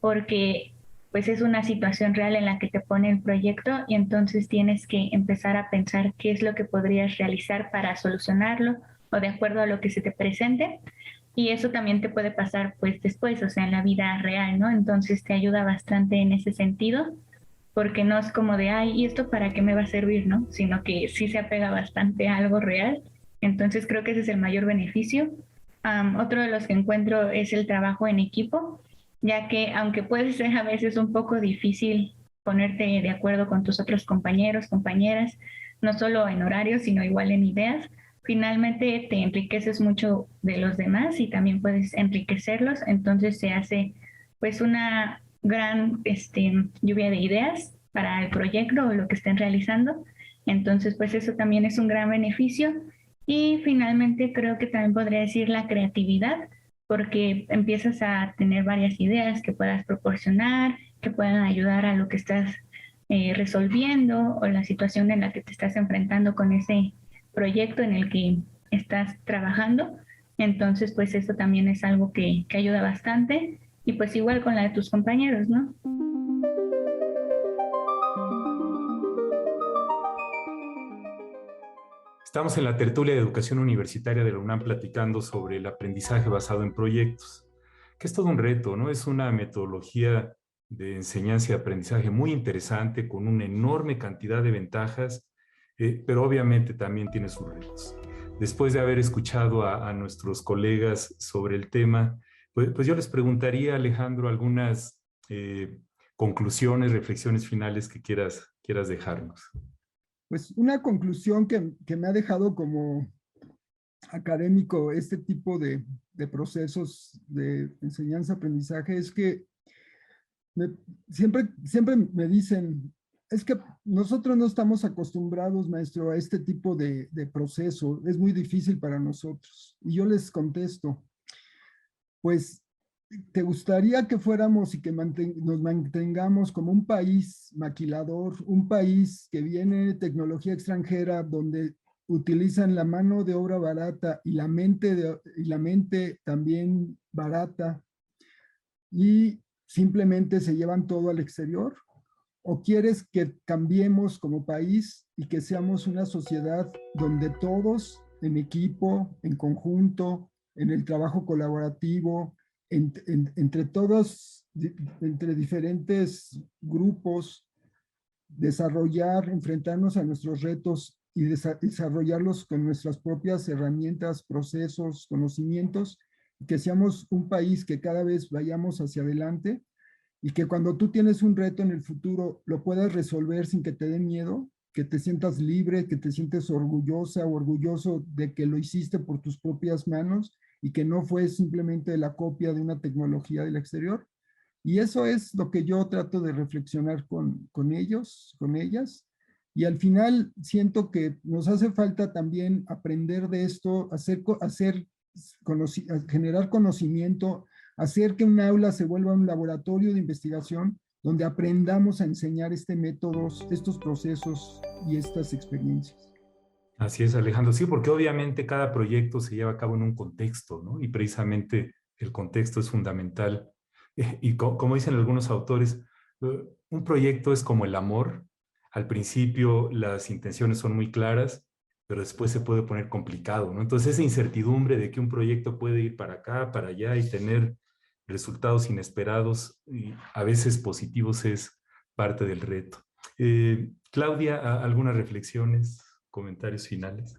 porque pues es una situación real en la que te pone el proyecto y entonces tienes que empezar a pensar qué es lo que podrías realizar para solucionarlo o de acuerdo a lo que se te presente. Y eso también te puede pasar pues después, o sea, en la vida real, ¿no? Entonces te ayuda bastante en ese sentido, porque no es como de, ay, ¿y esto para qué me va a servir, no? Sino que sí se apega bastante a algo real. Entonces creo que ese es el mayor beneficio. Otro de los que encuentro es el trabajo en equipo, ya que aunque puede ser a veces un poco difícil ponerte de acuerdo con tus otros compañeros, compañeras, no solo en horarios, sino igual en ideas, finalmente te enriqueces mucho de los demás y también puedes enriquecerlos, entonces se hace pues una gran lluvia de ideas para el proyecto o lo que estén realizando, entonces pues eso también es un gran beneficio. Y finalmente creo que también podría decir la creatividad, porque empiezas a tener varias ideas que puedas proporcionar, que puedan ayudar a lo que estás resolviendo o la situación en la que te estás enfrentando con ese proyecto en el que estás trabajando. Entonces, pues eso también es algo que ayuda bastante y pues igual con la de tus compañeros, ¿no? Estamos en la tertulia de educación universitaria de la UNAM platicando sobre el aprendizaje basado en proyectos, que es todo un reto, ¿no? Es una metodología de enseñanza y aprendizaje muy interesante, con una enorme cantidad de ventajas, pero obviamente también tiene sus retos. Después de haber escuchado a nuestros colegas sobre el tema, pues yo les preguntaría, Alejandro, algunas conclusiones, reflexiones finales que quieras dejarnos. Pues una conclusión que me ha dejado como académico este tipo de procesos de enseñanza-aprendizaje es que siempre me dicen, es que nosotros no estamos acostumbrados, maestro, a este tipo de proceso, es muy difícil para nosotros. Y yo les contesto, pues, ¿te gustaría que fuéramos y que nos mantengamos como un país maquilador, un país que viene de tecnología extranjera, donde utilizan la mano de obra barata y la mente también barata, y simplemente se llevan todo al exterior? ¿O quieres que cambiemos como país y que seamos una sociedad donde todos en equipo, en conjunto, en el trabajo colaborativo, entre todos, entre diferentes grupos, enfrentarnos a nuestros retos y desarrollarlos con nuestras propias herramientas, procesos, conocimientos, que seamos un país que cada vez vayamos hacia adelante y que cuando tú tienes un reto en el futuro lo puedas resolver sin que te dé miedo, que te sientas libre, que te sientes orgullosa o orgulloso de que lo hiciste por tus propias manos y que no fue simplemente la copia de una tecnología del exterior. Y eso es lo que yo trato de reflexionar con ellos, con ellas. Y al final siento que nos hace falta también aprender de esto, generar conocimiento, hacer que un aula se vuelva un laboratorio de investigación donde aprendamos a enseñar métodos, estos procesos y estas experiencias. Así es, Alejandro. Sí, porque obviamente cada proyecto se lleva a cabo en un contexto, ¿no? Y precisamente el contexto es fundamental. Y como dicen algunos autores, un proyecto es como el amor. Al principio las intenciones son muy claras, pero después se puede poner complicado, ¿no? Entonces esa incertidumbre de que un proyecto puede ir para acá, para allá y tener resultados inesperados y a veces positivos es parte del reto. Claudia, ¿algunas reflexiones, comentarios finales?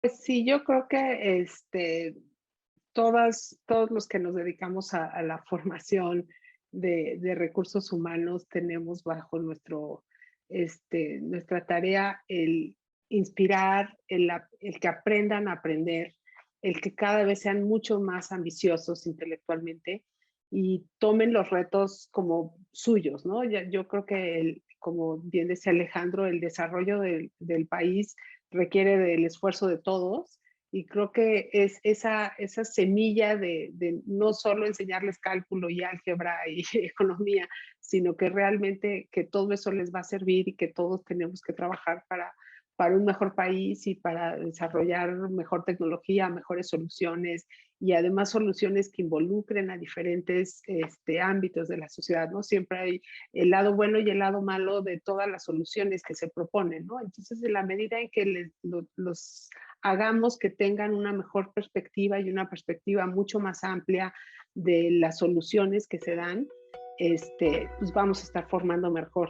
Pues sí, yo creo que todos los que nos dedicamos a la formación de recursos humanos tenemos bajo nuestra tarea el inspirar, el que aprendan a aprender, el que cada vez sean mucho más ambiciosos intelectualmente y tomen los retos como suyos, ¿no? Yo creo que, como bien decía Alejandro, el desarrollo del país requiere del esfuerzo de todos. Y creo que es esa semilla de no solo enseñarles cálculo y álgebra y economía, sino que realmente que todo eso les va a servir y que todos tenemos que trabajar para para un mejor país y para desarrollar mejor tecnología, mejores soluciones y además soluciones que involucren a diferentes ámbitos de la sociedad, ¿no? Siempre hay el lado bueno y el lado malo de todas las soluciones que se proponen, ¿no? Entonces, en la medida en que los hagamos que tengan una mejor perspectiva y una perspectiva mucho más amplia de las soluciones que se dan, pues vamos a estar formando mejor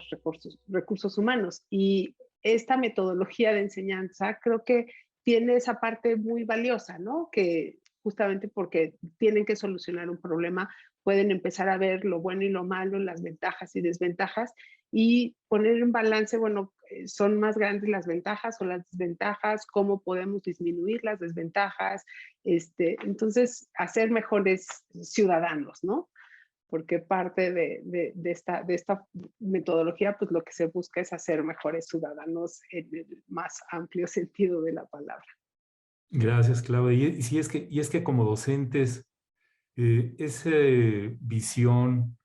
recursos humanos. Y esta metodología de enseñanza creo que tiene esa parte muy valiosa, ¿no? Que justamente porque tienen que solucionar un problema, pueden empezar a ver lo bueno y lo malo, las ventajas y desventajas, y poner en balance, bueno, son más grandes las ventajas o las desventajas, cómo podemos disminuir las desventajas, entonces hacer mejores ciudadanos, ¿no? Porque parte de esta metodología, pues lo que se busca es hacer mejores ciudadanos en el más amplio sentido de la palabra. Gracias, Claudia. Y es que como docentes, esa visión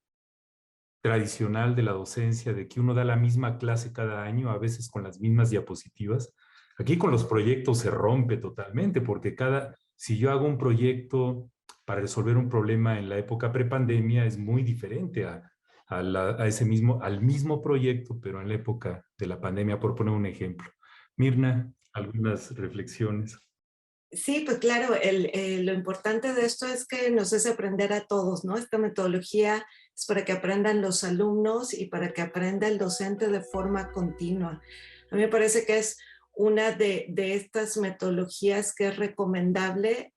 tradicional de la docencia, de que uno da la misma clase cada año, a veces con las mismas diapositivas, aquí con los proyectos se rompe totalmente, porque si yo hago un proyecto para resolver un problema en la época prepandemia, es muy diferente al mismo proyecto, pero en la época de la pandemia, por poner un ejemplo. Mirna, algunas reflexiones. Sí, pues claro, lo importante de esto es que nos hace aprender a todos, ¿no? Esta metodología es para que aprendan los alumnos y para que aprenda el docente de forma continua. A mí me parece que es una de estas metodologías que es recomendable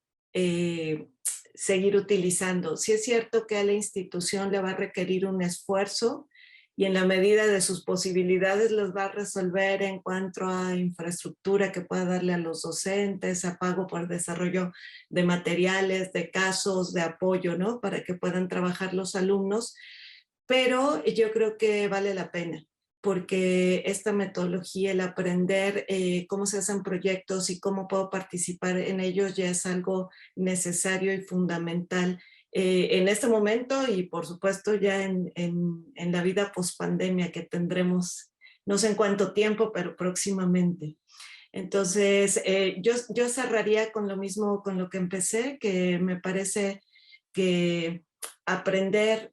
seguir utilizando. Sí es cierto que a la institución le va a requerir un esfuerzo y en la medida de sus posibilidades los va a resolver en cuanto a infraestructura que pueda darle a los docentes, a pago por desarrollo de materiales, de casos, de apoyo, ¿no? Para que puedan trabajar los alumnos. Pero yo creo que vale la pena, porque esta metodología, el aprender cómo se hacen proyectos y cómo puedo participar en ellos ya es algo necesario y fundamental en este momento y por supuesto ya en la vida post-pandemia que tendremos, no sé en cuánto tiempo, pero próximamente. Entonces, yo cerraría con lo mismo con lo que empecé, que me parece que aprender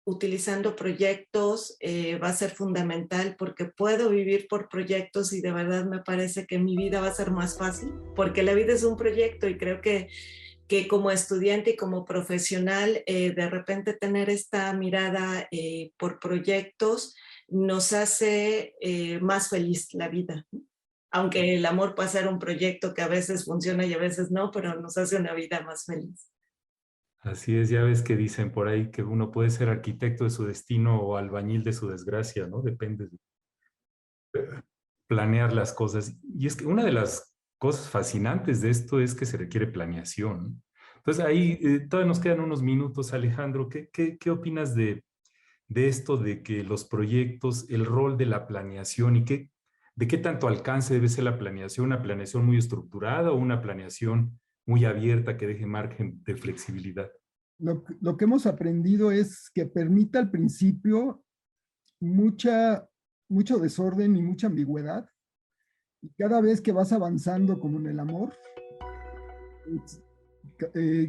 utilizando proyectos va a ser fundamental porque puedo vivir por proyectos y de verdad me parece que mi vida va a ser más fácil porque la vida es un proyecto y creo que como estudiante y como profesional de repente tener esta mirada por proyectos nos hace más feliz la vida. Aunque el amor puede ser un proyecto que a veces funciona y a veces no, pero nos hace una vida más feliz. Así es, ya ves que dicen por ahí que uno puede ser arquitecto de su destino o albañil de su desgracia, ¿no? Depende de planear las cosas. Y es que una de las cosas fascinantes de esto es que se requiere planeación, ¿no? Entonces ahí todavía nos quedan unos minutos, Alejandro. ¿Qué opinas de esto de que los proyectos, el rol de la planeación y de qué tanto alcance debe ser la planeación? ¿Una planeación muy estructurada o una planeación muy abierta que deje margen de flexibilidad? Lo que hemos aprendido es que permita al principio mucho desorden y mucha ambigüedad. Y cada vez que vas avanzando como en el amor,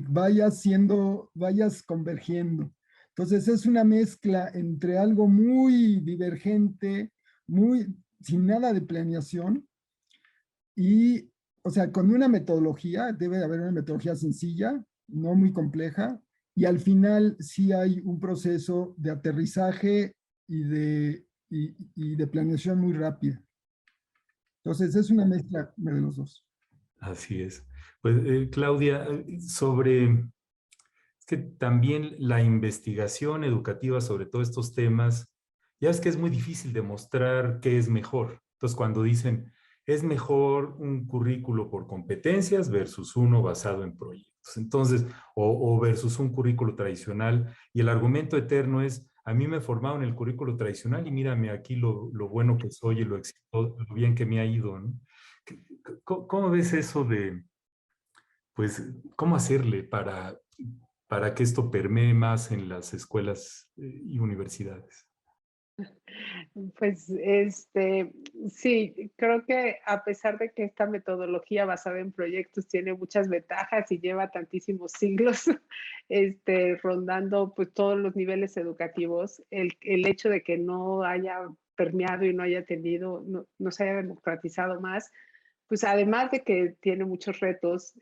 vayas convergiendo. Entonces es una mezcla entre algo muy divergente, sin nada de planeación, y, o sea, con una metodología, debe haber una metodología sencilla, no muy compleja, y al final sí hay un proceso de aterrizaje y de planeación muy rápida. Entonces es una mezcla de los dos. Así es. Pues Claudia, es que también la investigación educativa sobre todos estos temas, ya es que es muy difícil demostrar qué es mejor. Entonces, cuando dicen, es mejor un currículo por competencias versus uno basado en proyectos. Entonces, o versus un currículo tradicional. Y el argumento eterno es, a mí me formaron en el currículo tradicional y mírame aquí lo bueno que soy y lo bien que me ha ido, ¿no? ¿Cómo ves eso de, pues, cómo hacerle para que esto permee más en las escuelas y universidades? Pues sí, creo que a pesar de que esta metodología basada en proyectos tiene muchas ventajas y lleva tantísimos siglos rondando pues todos los niveles educativos, el hecho de que no haya permeado y no haya tenido, no se haya democratizado más, pues además de que tiene muchos retos,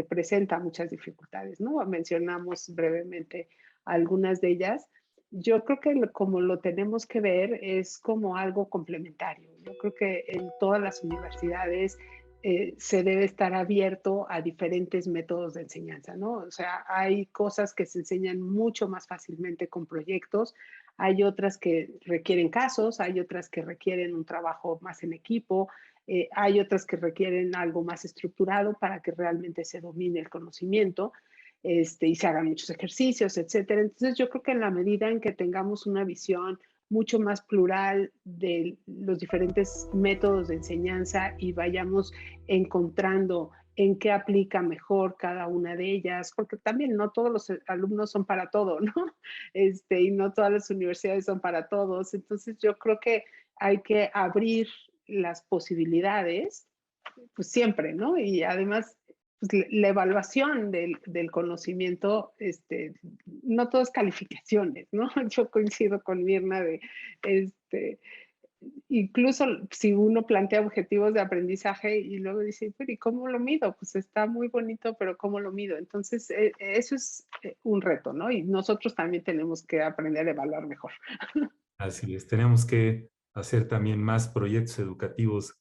presenta muchas dificultades, ¿no? Mencionamos brevemente algunas de ellas. Yo creo que como lo tenemos que ver es como algo complementario. Yo creo que en todas las universidades se debe estar abierto a diferentes métodos de enseñanza, ¿no? O sea, hay cosas que se enseñan mucho más fácilmente con proyectos, hay otras que requieren casos, hay otras que requieren un trabajo más en equipo, hay otras que requieren algo más estructurado para que realmente se domine el conocimiento. Y se hagan muchos ejercicios, etcétera. Entonces, yo creo que en la medida en que tengamos una visión mucho más plural de los diferentes métodos de enseñanza y vayamos encontrando en qué aplica mejor cada una de ellas, porque también no todos los alumnos son para todo, ¿no? Y no todas las universidades son para todos. Entonces, yo creo que hay que abrir las posibilidades, pues siempre, ¿no? Y además pues, la evaluación del conocimiento, no todo es calificaciones, ¿no? Yo coincido con Mirna de, incluso si uno plantea objetivos de aprendizaje y luego dice, pero ¿y cómo lo mido? Pues está muy bonito, pero ¿cómo lo mido? Entonces, eso es un reto, ¿no? Y nosotros también tenemos que aprender a evaluar mejor. Así es, tenemos que hacer también más proyectos educativos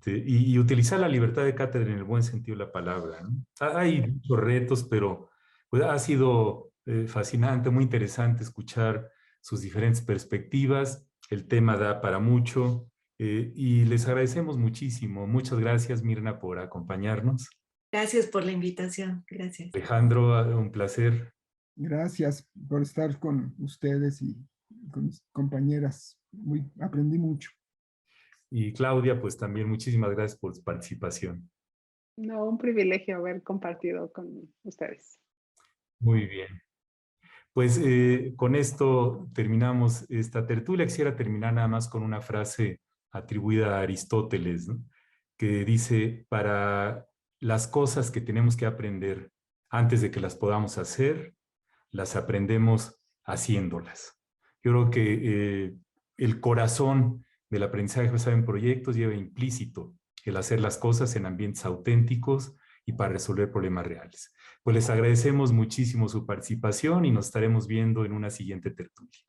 y utilizar la libertad de cátedra en el buen sentido de la palabra, ¿no? Hay muchos retos, pero pues, ha sido fascinante, muy interesante escuchar sus diferentes perspectivas. El tema da para mucho y les agradecemos muchísimo. Muchas gracias, Mirna, por acompañarnos. Gracias por la invitación. Gracias. Alejandro, un placer. Gracias por estar con ustedes y con mis compañeras. Aprendí mucho. Y Claudia, pues también muchísimas gracias por su participación. No, un privilegio haber compartido con ustedes. Muy bien. Pues con esto terminamos esta tertulia. Quisiera terminar nada más con una frase atribuida a Aristóteles, ¿no? Que dice, para las cosas que tenemos que aprender antes de que las podamos hacer, las aprendemos haciéndolas. Yo creo que el corazón del aprendizaje basado en proyectos lleva implícito el hacer las cosas en ambientes auténticos y para resolver problemas reales. Pues les agradecemos muchísimo su participación y nos estaremos viendo en una siguiente tertulia.